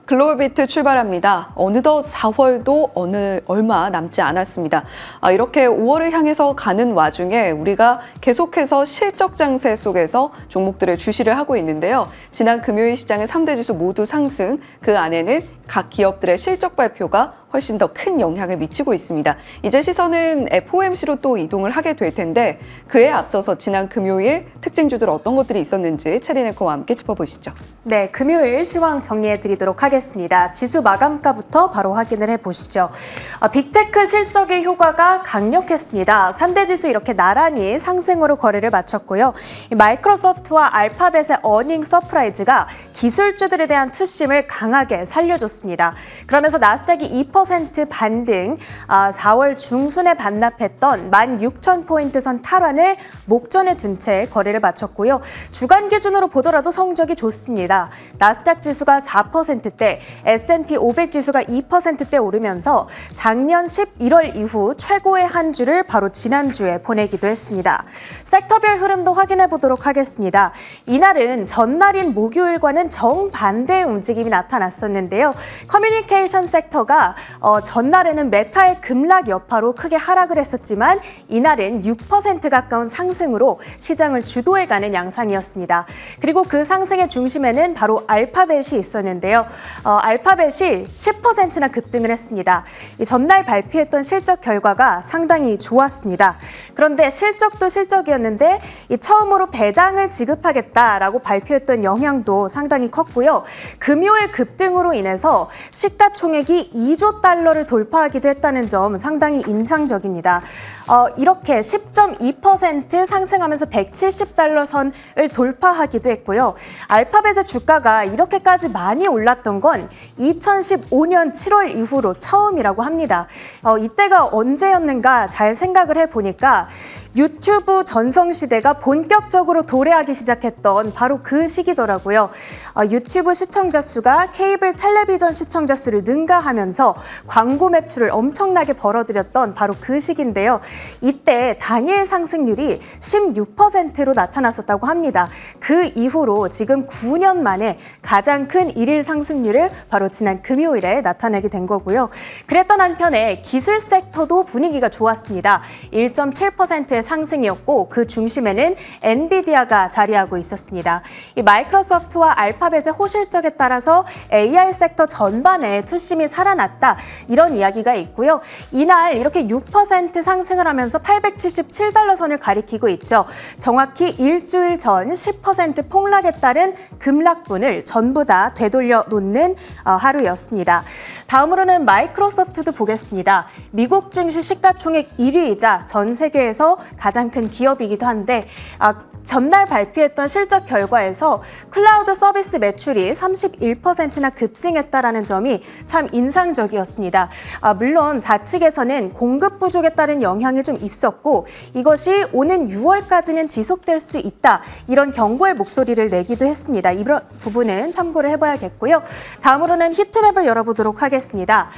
글로벌비트 출발합니다. 어느덧 4월도 얼마 남지 않았습니다. 이렇게 5월을 향해서 가는 와중에 우리가 계속해서 실적 장세 속에서 종목들의 주시를 하고 있는데요. 지난 금요일 시장의 3대 지수 모두 상승, 그 안에는 각 기업들의 실적 발표가 훨씬 더 큰 영향을 미치고 있습니다. 이제 시선은 FOMC로 또 이동을 하게 될 텐데 그에 앞서서 지난 금요일 특징주들 어떤 것들이 있었는지 체리네코와 함께 짚어보시죠. 네, 금요일 시황 정리해 드리도록 하겠습니다. 지수 마감가부터 바로 확인을 해보시죠. 빅테크 실적의 효과가 강력했습니다. 3대 지수 이렇게 나란히 상승으로 거래를 마쳤고요. 마이크로소프트와 알파벳의 어닝 서프라이즈가 기술주들에 대한 투심을 강하게 살려줬습니다. 그러면서 나스닥이 2% 반등, 4월 중순에 반납했던 16,000포인트 선 탈환을 목전에 둔 채 거래를 마쳤고요. 주간 기준으로 보더라도 성적이 좋습니다. 나스닥 지수가 4%대, S&P 500 지수가 2%대 오르면서 작년 11월 이후 최고의 한 주를 바로 지난주에 보내기도 했습니다. 섹터별 흐름도 확인해 보도록 하겠습니다. 이날은 전날인 목요일과는 정반대의 움직임이 나타났었는데요. 커뮤니케이션 섹터가 전날에는 메타의 급락 여파로 크게 하락을 했었지만 이날은 6% 가까운 상승으로 시장을 주도해가는 양상이었습니다. 그리고 그 상승의 중심에는 바로 알파벳이 있었는데요. 알파벳이 10%나 급등을 했습니다. 이 전날 발표했던 실적 결과가 상당히 좋았습니다. 그런데 실적도 실적이었는데 처음으로 배당을 지급하겠다라고 발표했던 영향도 상당히 컸고요. 금요일 급등으로 인해서 시가총액이 2조 달러를 돌파하기도 했다는 점 상당히 인상적입니다. 이렇게 10.2% 상승하면서 170달러 선을 돌파하기도 했고요. 알파벳의 주가가 이렇게까지 많이 올랐던 건 2015년 7월 이후로 처음이라고 합니다. 이때가 언제였는가 잘 생각을 해보니까 유튜브 전성시대가 본격적으로 도래하기 시작했던 바로 그 시기더라고요. 유튜브 시청자 수가 케이블 텔레비전 시청자 수를 능가하면서 광고 매출을 엄청나게 벌어들였던 바로 그 시기인데요. 이때 단일 상승률이 16%로 나타났었다고 합니다. 그 이후로 지금 9년 만에 가장 큰 일일 상승률을 바로 지난 금요일에 나타내게 된 거고요. 그랬던 한편에 기술 섹터도 분위기가 좋았습니다. 1.7%의 상승이었고 그 중심에는 엔비디아가 자리하고 있었습니다. 이 마이크로소프트와 알파벳의 호실적에 따라서 AI 섹터 전반에 투심이 살아났다 이런 이야기가 있고요. 이날 이렇게 6% 상승을 하면서 877달러 선을 가리키고 있죠. 정확히 일주일 전 10% 폭락에 따른 급락분을 전부 다 되돌려 놓는 하루였습니다. 다음으로는 마이크로소프트도 보겠습니다. 미국 증시 시가총액 1위이자 전 세계에서 가장 큰 기업이기도 한데 전날 발표했던 실적 결과에서 클라우드 서비스 매출이 31%나 급증했다라는 점이 참 인상적이었습니다. 물론 사측에서는 공급 부족에 따른 영향이 좀 있었고 이것이 오는 6월까지는 지속될 수 있다. 이런 경고의 목소리를 내기도 했습니다. 이런 부분은 참고를 해봐야겠고요. 다음으로는 히트맵을 열어보도록 하겠습니다.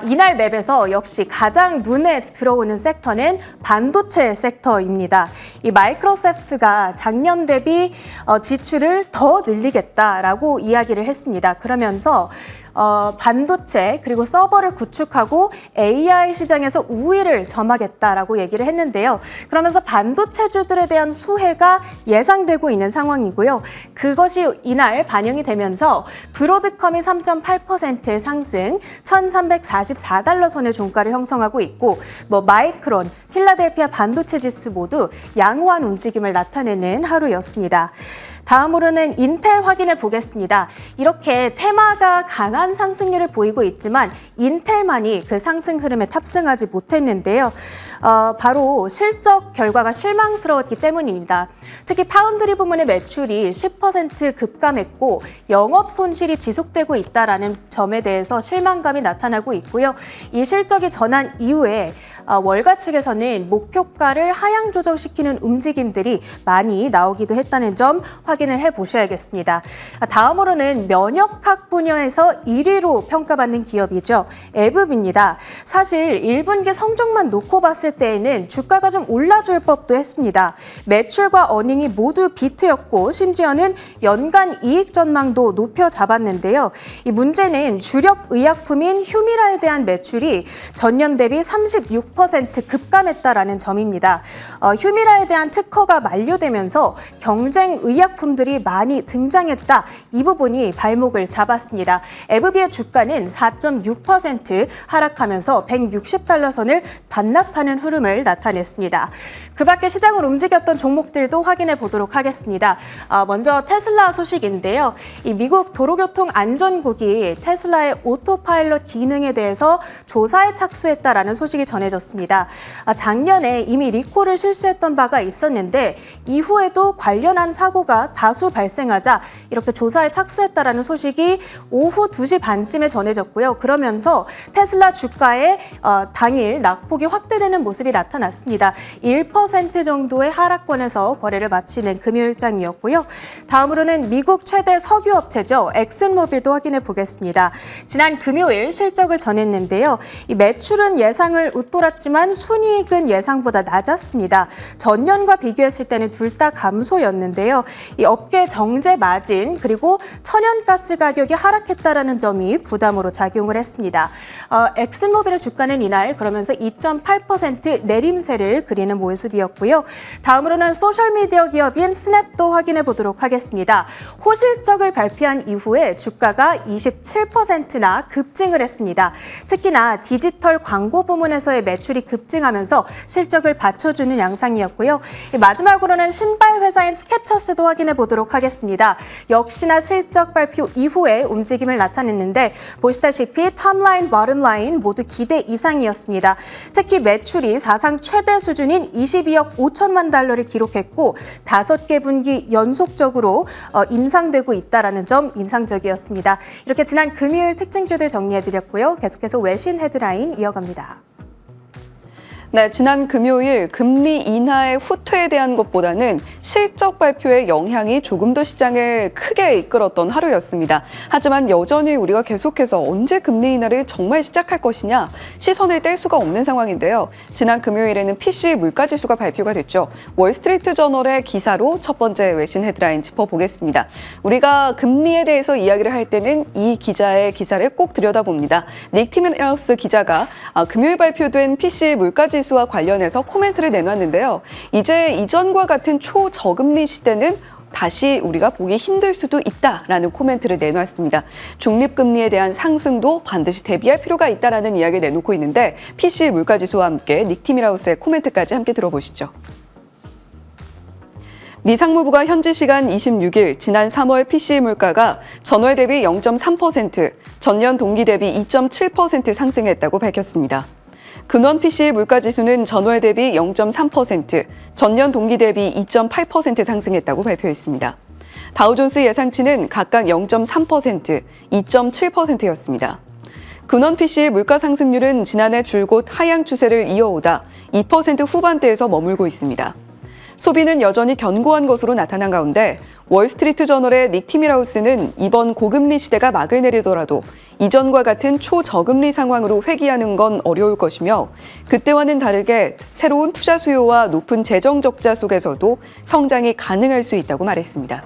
이날 맵에서 역시 가장 눈에 들어오는 섹터는 반도체 섹터입니다. 이 마이크로소프트가 작년 대비 지출을 더 늘리겠다라고 이야기를 했습니다. 그러면서 반도체 그리고 서버를 구축하고 AI 시장에서 우위를 점하겠다라고 얘기를 했는데요. 그러면서 반도체주들에 대한 수혜가 예상되고 있는 상황이고요. 그것이 이날 반영이 되면서 브로드컴이 3.8%의 상승, 1,344달러 선의 종가를 형성하고 있고 마이크론, 필라델피아 반도체 지수 모두 양호한 움직임을 나타내는 하루였습니다. 다음으로는 인텔 확인해 보겠습니다. 이렇게 테마가 강한 상승률을 보이고 있지만 인텔만이 그 상승 흐름에 탑승하지 못했는데요. 바로 실적 결과가 실망스러웠기 때문입니다. 특히 파운드리 부문의 매출이 10% 급감했고 영업 손실이 지속되고 있다는 점에 대해서 실망감이 나타나고 있고요. 이 실적이 전한 이후에 월가 측에서는 목표가를 하향 조정시키는 움직임들이 많이 나오기도 했다는 점 확인을 해보셔야겠습니다. 다음으로는 면역학 분야에서 1위로 평가받는 기업이죠. 에브입니다. 사실 1분기 성적만 놓고 봤을 때에는 주가가 좀 올라줄 법도 했습니다. 매출과 어닝이 모두 비트였고 심지어는 연간 이익 전망도 높여 잡았는데요. 이 문제는 주력 의약품인 휴미라에 대한 매출이 전년 대비 36% 급감했다라는 점입니다. 휴미라에 대한 특허가 만료되면서 경쟁 의약품들이 많이 등장했다. 이 부분이 발목을 잡았습니다. 에브비의 주가는 4.6% 하락하면서 160달러 선을 반납하는 흐름을 나타냈습니다. 그 밖에 시장을 움직였던 종목들도 확인해 보도록 하겠습니다. 먼저 테슬라 소식인데요. 이 미국 도로교통안전국이 테슬라의 오토파일럿 기능에 대해서 조사에 착수했다라는 소식이 전해졌습니다. 작년에 이미 리콜을 실시했던 바가 있었는데 이후에도 관련한 사고가 다수 발생하자 이렇게 조사에 착수했다라는 소식이 오후 2시 반쯤에 전해졌고요. 그러면서 테슬라 주가에 당일 낙폭이 확대되는 모습이 나타났습니다. 1% 정도의 하락권에서 거래를 마치는 금요일장이었고요. 다음으로는 미국 최대 석유업체죠. 엑슨모빌도 확인해 보겠습니다. 지난 금요일 실적을 전했는데요. 이 매출은 예상을 웃돌았지만 순이익은 예상보다 낮았습니다. 전년과 비교했을 때는 둘 다 감소였는데요. 이 업계 정제 마진 그리고 천연가스 가격이 하락했다라는 점이 부담으로 작용을 했습니다. 엑슨모빌의 주가는 이날 그러면서 2.8% 내림세를 그리는 모습이었고요. 다음으로는 소셜미디어 기업인 스냅도 확인해 보도록 하겠습니다. 호실적을 발표한 이후에 주가가 27%나 급증을 했습니다. 특히나 디지털 광고 부문에서의 매출이 급증하면서 실적을 받쳐주는 양상이었고요. 마지막으로는 신발 회사인 스케쳐스도 확인해 보도록 하겠습니다. 역시나 실적 발표 이후에 움직임을 나타냈는데 보시다시피 탑라인, 버텀라인 모두 기대 이상이었습니다. 특히 매출이 사상 최대 수준인 22억 5천만 달러를 기록했고 5개 분기 연속적으로 인상되고 있다는 점 인상적이었습니다. 이렇게 지난 금요일 특징주들 정리해드렸고요. 계속해서 외신 헤드라인 이어갑니다. 네, 지난 금요일 금리 인하의 후퇴에 대한 것보다는 실적 발표의 영향이 조금 더 시장을 크게 이끌었던 하루였습니다. 하지만 여전히 우리가 계속해서 언제 금리 인하를 정말 시작할 것이냐 시선을 뗄 수가 없는 상황인데요. 지난 금요일에는 PC 물가지수가 발표가 됐죠. 월스트리트 저널의 기사로 첫 번째 외신 헤드라인 짚어보겠습니다. 우리가 금리에 대해서 이야기를 할 때는 이 기자의 기사를 꼭 들여다봅니다. 닉 티밀하우스 기자가 금요일 발표된 PC 물가지수 와 관련해서 코멘트를 내놨는데요. 이제 이전과 같은 초저금리 시대는 다시 우리가 보기 힘들 수도 있다라는 코멘트를 내놨습니다. 중립금리에 대한 상승도 반드시 대비할 필요가 있다라는 이야기를 내놓고 있는데 PC 물가지수와 함께 닉 티밀하우스의 코멘트까지 함께 들어보시죠. 미 상무부가 현지 시간 26일 지난 3월 PC 물가가 전월 대비 0.3%, 전년 동기 대비 2.7% 상승했다고 밝혔습니다. 근원 PC 물가지수는 전월 대비 0.3%, 전년 동기 대비 2.8% 상승했다고 발표했습니다. 다우존스 예상치는 각각 0.3%, 2.7%였습니다. 근원 PC 물가 상승률은 지난해 줄곧 하향 추세를 이어오다 2% 후반대에서 머물고 있습니다. 소비는 여전히 견고한 것으로 나타난 가운데 월스트리트 저널의 닉 티밀하우스는 이번 고금리 시대가 막을 내리더라도 이전과 같은 초저금리 상황으로 회귀하는 건 어려울 것이며 그때와는 다르게 새로운 투자 수요와 높은 재정 적자 속에서도 성장이 가능할 수 있다고 말했습니다.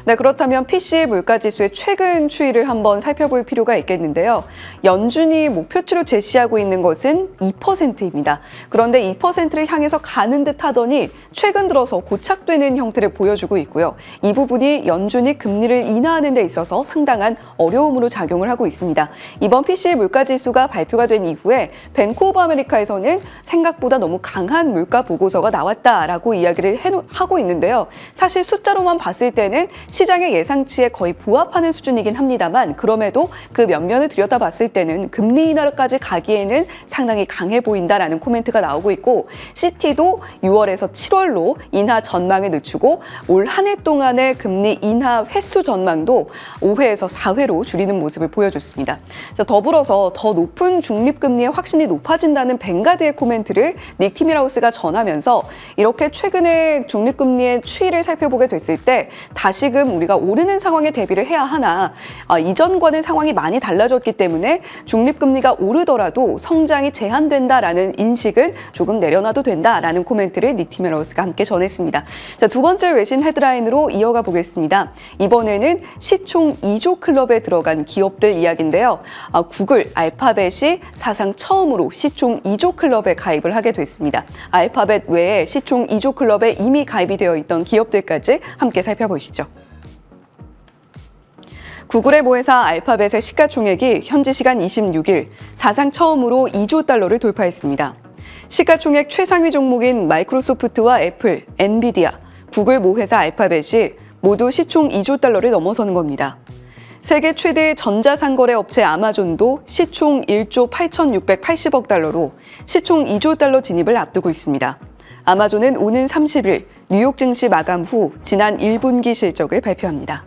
네, 그렇다면 PC 물가지수의 최근 추이를 한번 살펴볼 필요가 있겠는데요. 연준이 목표치로 제시하고 있는 것은 2%입니다. 그런데 2%를 향해서 가는 듯 하더니 최근 들어서 고착되는 형태를 보여주고 있고요. 이 부분이 연준이 금리를 인하하는 데 있어서 상당한 어려움으로 작용을 하고 있습니다. 이번 PC 물가지수가 발표가 된 이후에 뱅크 오브 아메리카에서는 생각보다 너무 강한 물가 보고서가 나왔다라고 이야기를 하고 있는데요. 사실 숫자로만 봤을 때는 시장의 예상치에 거의 부합하는 수준이긴 합니다만 그럼에도 그 면면을 들여다봤을 때는 금리 인하까지 가기에는 상당히 강해 보인다라는 코멘트가 나오고 있고 시티도 6월에서 7월로 인하 전망을 늦추고 올 한 해 동안의 금리 인하 횟수 전망도 5회에서 4회로 줄이는 모습을 보여줬습니다. 자, 더불어서 더 높은 중립금리의 확신이 높아진다는 벵가드의 코멘트를 닉 티밀하우스가 전하면서 이렇게 최근에 중립금리의 추이를 살펴보게 됐을 때 다시금 우리가 오르는 상황에 대비를 해야 하나 이전과는 상황이 많이 달라졌기 때문에 중립금리가 오르더라도 성장이 제한된다라는 인식은 조금 내려놔도 된다라는 코멘트를 닉 티밀하우스가 함께 전했습니다. 자, 두 번째 외신 헤드라인으로 이어가 보겠습니다. 이번에는 시총 2조 클럽에 들어간 기업들 이야기인데요. 구글, 알파벳이 사상 처음으로 시총 2조 클럽에 가입을 하게 됐습니다. 알파벳 외에 시총 2조 클럽에 이미 가입이 되어 있던 기업들까지 함께 살펴보시죠. 구글의 모회사 알파벳의 시가총액이 현지 시간 26일 사상 처음으로 2조 달러를 돌파했습니다. 시가총액 최상위 종목인 마이크로소프트와 애플, 엔비디아, 구글 모회사 알파벳이 모두 시총 2조 달러를 넘어서는 겁니다. 세계 최대 전자상거래 업체 아마존도 시총 1조 8,680억 달러로 시총 2조 달러 진입을 앞두고 있습니다. 아마존은 오는 30일 뉴욕 증시 마감 후 지난 1분기 실적을 발표합니다.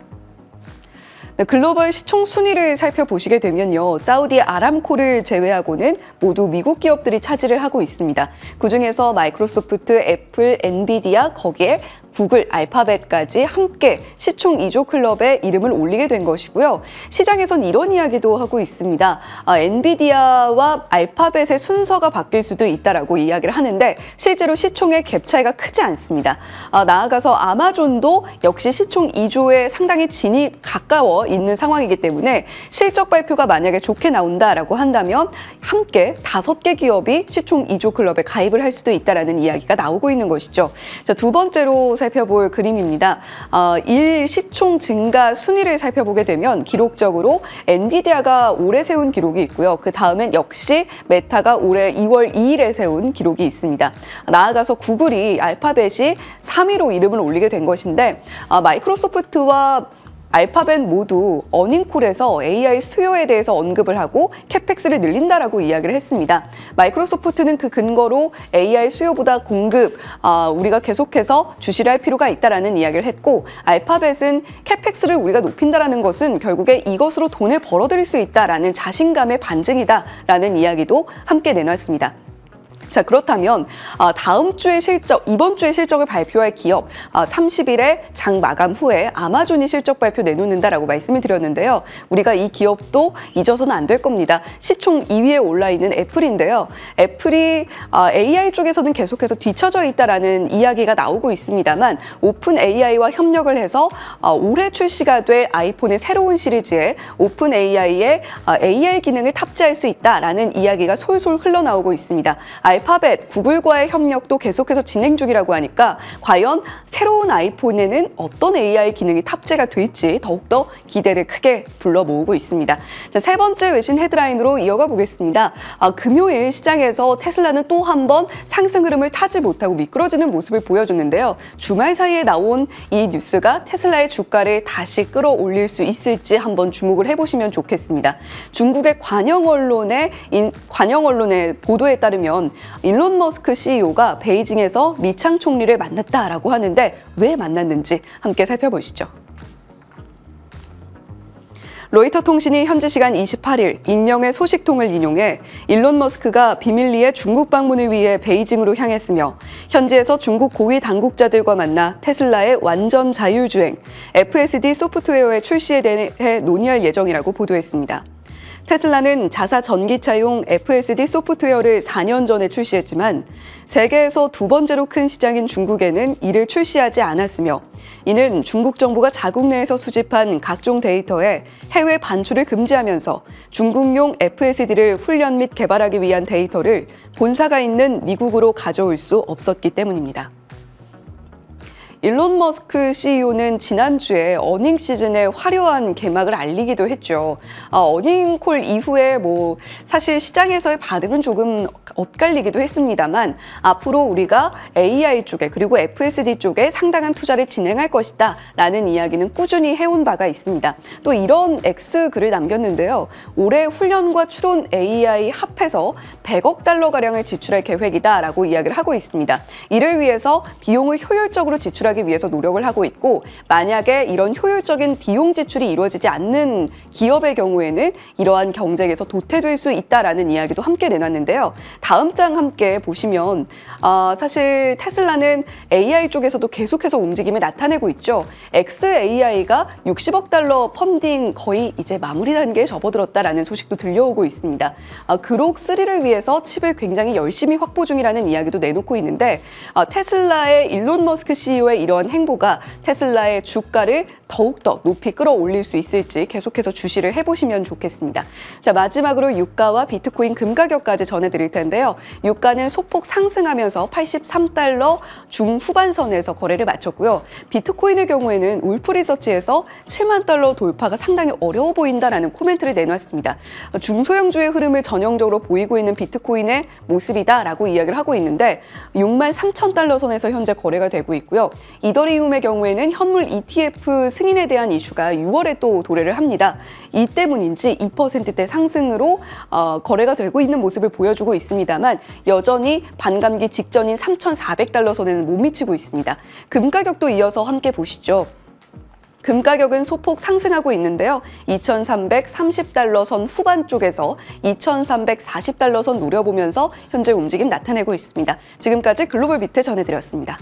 글로벌 시총 순위를 살펴보시게 되면요. 사우디 아람코를 제외하고는 모두 미국 기업들이 차지를 하고 있습니다. 그중에서 마이크로소프트, 애플, 엔비디아, 거기에 구글, 알파벳까지 함께 시총 2조 클럽에 이름을 올리게 된 것이고요. 시장에선 이런 이야기도 하고 있습니다. 엔비디아와 알파벳의 순서가 바뀔 수도 있다라고 이야기를 하는데 실제로 시총의 갭 차이가 크지 않습니다. 나아가서 아마존도 역시 시총 2조에 상당히 진입 가까워 있는 상황이기 때문에 실적 발표가 만약에 좋게 나온다라고 한다면 함께 5개 기업이 시총 2조 클럽에 가입을 할 수도 있다라는 이야기가 나오고 있는 것이죠. 자, 두 번째로 살펴볼 그림입니다. 일 시총 증가 순위를 살펴보게 되면 기록적으로 엔비디아가 올해 세운 기록이 있고요. 그 다음엔 역시 메타가 올해 2월 2일에 세운 기록이 있습니다. 나아가서 구글이 알파벳이 3위로 이름을 올리게 된 것인데 마이크로소프트와 알파벳 모두 어닝콜에서 AI 수요에 대해서 언급을 하고 캐펙스를 늘린다라고 이야기를 했습니다. 마이크로소프트는 그 근거로 AI 수요보다 공급, 우리가 계속해서 주시를 할 필요가 있다라는 이야기를 했고 알파벳은 캐펙스를 우리가 높인다라는 것은 결국에 이것으로 돈을 벌어들일 수 있다라는 자신감의 반증이다라는 이야기도 함께 내놨습니다. 자, 그렇다면 다음 주의 실적, 이번 주에 실적을 발표할 기업 30일에 장 마감 후에 아마존이 실적 발표 내놓는다라고 말씀을 드렸는데요. 우리가 이 기업도 잊어서는 안 될 겁니다. 시총 2위에 올라 있는 애플인데요. 애플이 AI 쪽에서는 계속해서 뒤처져 있다라는 이야기가 나오고 있습니다만 오픈 AI와 협력을 해서 올해 출시가 될 아이폰의 새로운 시리즈에 오픈 AI의 AI 기능을 탑재할 수 있다라는 이야기가 솔솔 흘러나오고 있습니다. 알파벳, 구글과의 협력도 계속해서 진행 중이라고 하니까 과연 새로운 아이폰에는 어떤 AI 기능이 탑재가 될지 더욱더 기대를 크게 불러 모으고 있습니다. 자, 세 번째 외신 헤드라인으로 이어가 보겠습니다. 금요일 시장에서 테슬라는 또 한 번 상승 흐름을 타지 못하고 미끄러지는 모습을 보여줬는데요. 주말 사이에 나온 이 뉴스가 테슬라의 주가를 다시 끌어올릴 수 있을지 한번 주목을 해보시면 좋겠습니다. 중국의 관영 언론의 보도에 따르면 일론 머스크 CEO가 베이징에서 리창 총리를 만났다라고 하는데 왜 만났는지 함께 살펴보시죠. 로이터 통신이 현지 시간 28일 익명의 소식통을 인용해 일론 머스크가 비밀리에 중국 방문을 위해 베이징으로 향했으며 현지에서 중국 고위 당국자들과 만나 테슬라의 완전 자율주행, FSD 소프트웨어의 출시에 대해 논의할 예정이라고 보도했습니다. 테슬라는 자사 전기차용 FSD 소프트웨어를 4년 전에 출시했지만 세계에서 두 번째로 큰 시장인 중국에는 이를 출시하지 않았으며 이는 중국 정부가 자국 내에서 수집한 각종 데이터에 해외 반출을 금지하면서 중국용 FSD를 훈련 및 개발하기 위한 데이터를 본사가 있는 미국으로 가져올 수 없었기 때문입니다. 일론 머스크 CEO는 지난주에 어닝 시즌의 화려한 개막을 알리기도 했죠. 어닝콜 이후에 사실 시장에서의 반응은 조금 엇갈리기도 했습니다만 앞으로 우리가 AI 쪽에 그리고 FSD 쪽에 상당한 투자를 진행할 것이다 라는 이야기는 꾸준히 해온 바가 있습니다. 또 이런 X 글을 남겼는데요. 올해 훈련과 추론 AI 합해서 100억 달러가량을 지출할 계획이다 라고 이야기를 하고 있습니다. 이를 위해서 비용을 효율적으로 지출하기 위해서 노력을 하고 있고 만약에 이런 효율적인 비용 지출이 이루어지지 않는 기업의 경우에는 이러한 경쟁에서 도태될 수 있다라는 이야기도 함께 내놨는데요. 다음 장 함께 보시면 사실 테슬라는 AI 쪽에서도 계속해서 움직임을 나타내고 있죠. xAI가 60억 달러 펀딩 거의 이제 마무리 단계에 접어들었다라는 소식도 들려오고 있습니다. 그록 3를 위해서 칩을 굉장히 열심히 확보 중이라는 이야기도 내놓고 있는데 테슬라의 일론 머스크 CEO의 이러한 행보가 테슬라의 주가를 더욱더 높이 끌어올릴 수 있을지 계속해서 주시를 해보시면 좋겠습니다. 자, 마지막으로 유가와 비트코인 금 가격까지 전해드릴 텐데요. 유가는 소폭 상승하면서 83달러 중후반선에서 거래를 마쳤고요. 비트코인의 경우에는 울프리서치에서 7만 달러 돌파가 상당히 어려워 보인다라는 코멘트를 내놨습니다. 중소형주의 흐름을 전형적으로 보이고 있는 비트코인의 모습이다라고 이야기를 하고 있는데 6만 3천 달러 선에서 현재 거래가 되고 있고요. 이더리움의 경우에는 현물 ETF 승인에 대한 이슈가 6월에 또 도래를 합니다. 이 때문인지 2%대 상승으로 거래가 되고 있는 모습을 보여주고 있습니다만 여전히 반감기 직전인 3,400달러 선에는 못 미치고 있습니다. 금 가격도 이어서 함께 보시죠. 금 가격은 소폭 상승하고 있는데요. 2,330달러 선 후반 쪽에서 2,340달러 선 노려보면서 현재 움직임 나타내고 있습니다. 지금까지 글로벌 비트 전해드렸습니다.